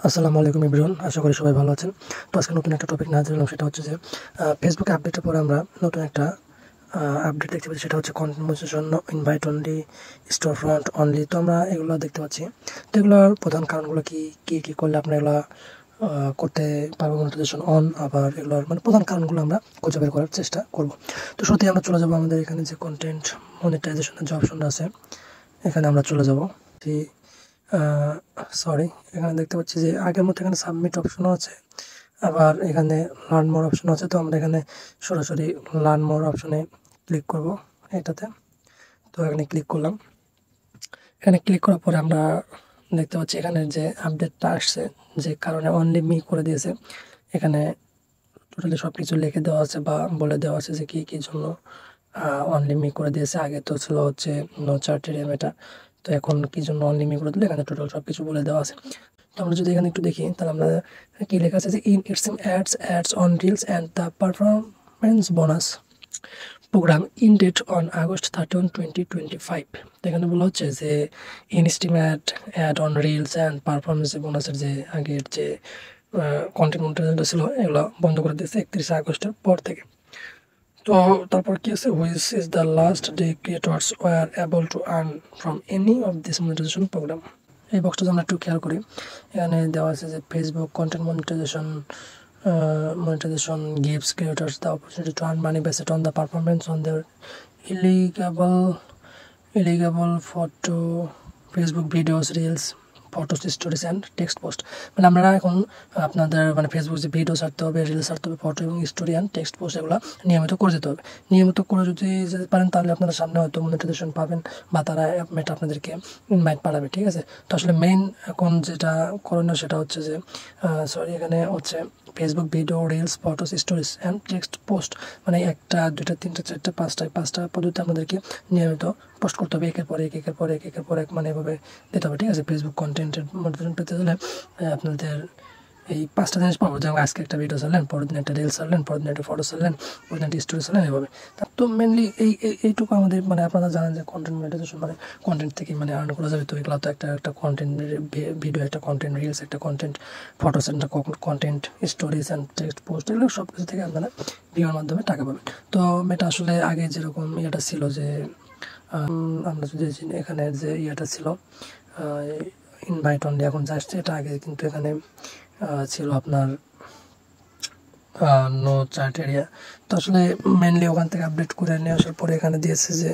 আসসালামু আলাইকুম এভরিওয়ান, আশা করি সবাই ভালো আছেন। তো আজকে নতুন একটা টপিক নিয়ে হাজির হলাম, সেটা হচ্ছে যে ফেসবুকে আপডেটের পরে আমরা নতুন একটা আপডেট দেখতে পাচ্ছি, সেটা হচ্ছে content monetisation, invite only, store front only. তো আমরা এগুলো দেখতে পাচ্ছি। তো এগুলোর প্রধান কারণগুলো কি কি কি করলে আমরা এগুলো করতে পারবো মনিটাইজেশন অন, আবার এগুলোর মানে প্রধান কারণগুলো আমরা খুঁজে বের করার চেষ্টা করব। তো সত্যি আমরা চলে যাবো আমাদের এখানে যে কন্টেন্ট মনিটাইজেশনের যে অপশনটা আছে, এখানে আমরা চলে যাব। সরি, এখানে দেখতে পাচ্ছি যে আগের মতো এখানে সাবমিট অপশনও আছে, আবার এখানে লার্ন মোর অপশন আছে। তো আমরা এখানে সরাসরি লার্ন মোর অপশনে ক্লিক করব এটাতে। তো এখানে ক্লিক করলাম। এখানে ক্লিক করার পরে আমরা দেখতে পাচ্ছি এখানে যে আপডেটটা আসছে, যে কারণে অনলি মি করে দিয়েছে, এখানে টোটালি সব কিছু লিখে দেওয়া আছে বা বলে দেওয়া আছে যে কী কী জন্য অনলি মি করে দিয়েছে। আগে তো ছিল হচ্ছে নো চার্টেরিয়াম এটা, তো এখন কী জন্য অনলি মি করে দিলে এখানে টোটাল সব কিছু বলে দেওয়া আছে। তো আমরা যদি এখানে একটু দেখি, তাহলে আমরা কী লেখা আছে যে in its ads on reels and the performance bonus program in date on August 31, 2025। তো এখানে বলা হচ্ছে যে instream ad on reels and performance বোনাসের যে আগের যে কন্টেন্ট মনিটাইজেশনটা ছিল, এগুলো বন্ধ করে দিয়েছে 31 আগস্টের পর থেকে। তো তারপর কি আছে, which is the last day creators were able to earn from any of this monetisation programme. এই বক্সটা যদি আমরা একটু খেয়াল করি, এখানে দেওয়া আছে যে Facebook content monetization gives creators the opportunity to earn money based on the performance on their illegal photo, Facebook videos, reels, photos, stories and text post. মানে আমরা এখন আপনাদের মানে ফেসবুক যে ভিডিও ছাড়তে হবে, রিলস ছাড়তে হবে, ফটো এবং স্টোরি অ্যান্ড টেক্সট পোস্ট, এগুলো নিয়মিত করে যেতে হবে। নিয়মিত করে যদি যেতে পারেন, তাহলে আপনারা সামনে হয়তো মনিটাইজেশন পাবেন বা তারা মেটা আপনাদেরকে ইনভাইট পাঠাবে। ঠিক আছে, তো আসলে মেইন এখন যেটা করণীয় সেটা হচ্ছে যে এখানে হচ্ছে Facebook video, reels, photos, stories and text post, মানে একটা, দুইটা, তিনটা, চারটা, পাঁচটা পদ্ধতি আমাদেরকে নিয়মিত পোস্ট করতে হবে, একের পর এক, মানে এভাবে দিতে হবে। ঠিক আছে, ফেসবুক কন্টেন্টের মোটিভেশন পেতে হলে আপনাদের এই 5টা জিনিস পাবো, যেমন আজকে একটা ভিডিও ছাড়লেন, পরের দিন একটা রিলস ছাড়লেন, পরের দিন একটা ফটো ছাড়লেন, পরের দিন একটা স্টোরি ছাড়লেন, এভাবে। তো মেনলি এইটুকু আমাদের, মানে আপনারা জানেন যে কন্টেন্ট মনিটাইজেশন মানে কন্টেন্ট থেকে মানে আর্ন করা যাবে। তো এগুলো তো একটা কন্টেন্ট ভিডিও, একটা কন্টেন্ট রিলস, একটা কন্টেন্ট ফটোস, একটা content stories and text post, এগুলো সব কিছু থেকে আপনারা ভিডিওর মাধ্যমে টাকা পাবেন। তো এটা আসলে আগে যেরকম ইয়েটা ছিল যে আমরা যদি এখানে যে ইয়েটা ছিল ইনভাইট অনলি, এখন যা আসছে এটা আগে কিন্তু এখানে ছিল আপনার নো চার্ট এরিয়া। তো আসলে মেনলি ওখান থেকে আপডেট করে নিয়ে আসার পরে এখানে দিয়েছে যে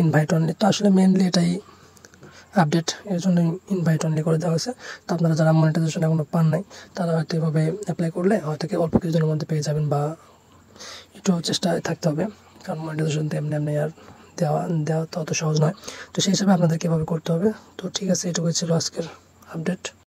ইনভাইট অনলি। তো আসলে মেনলি এটাই আপডেট, এর জন্য ইনভাইট অনলি করে দেওয়া হয়েছে। তো আপনারা যারা মনিটাইজেশন এখনো পান নাই, তারা হয়তো এভাবে অ্যাপ্লাই করলে হয়তো অল্প কিছুদিনের মধ্যে পেয়ে যাবেন, বা একটু চেষ্টায় থাকতে হবে, কারণ মনিটাইজেশন তো এমনি আর দেওয়া তো অত সহজ নয়। তো সেই হিসাবে আপনাদের কীভাবে করতে হবে। তো ঠিক আছে, এটুকুই ছিল আজকের আপডেট।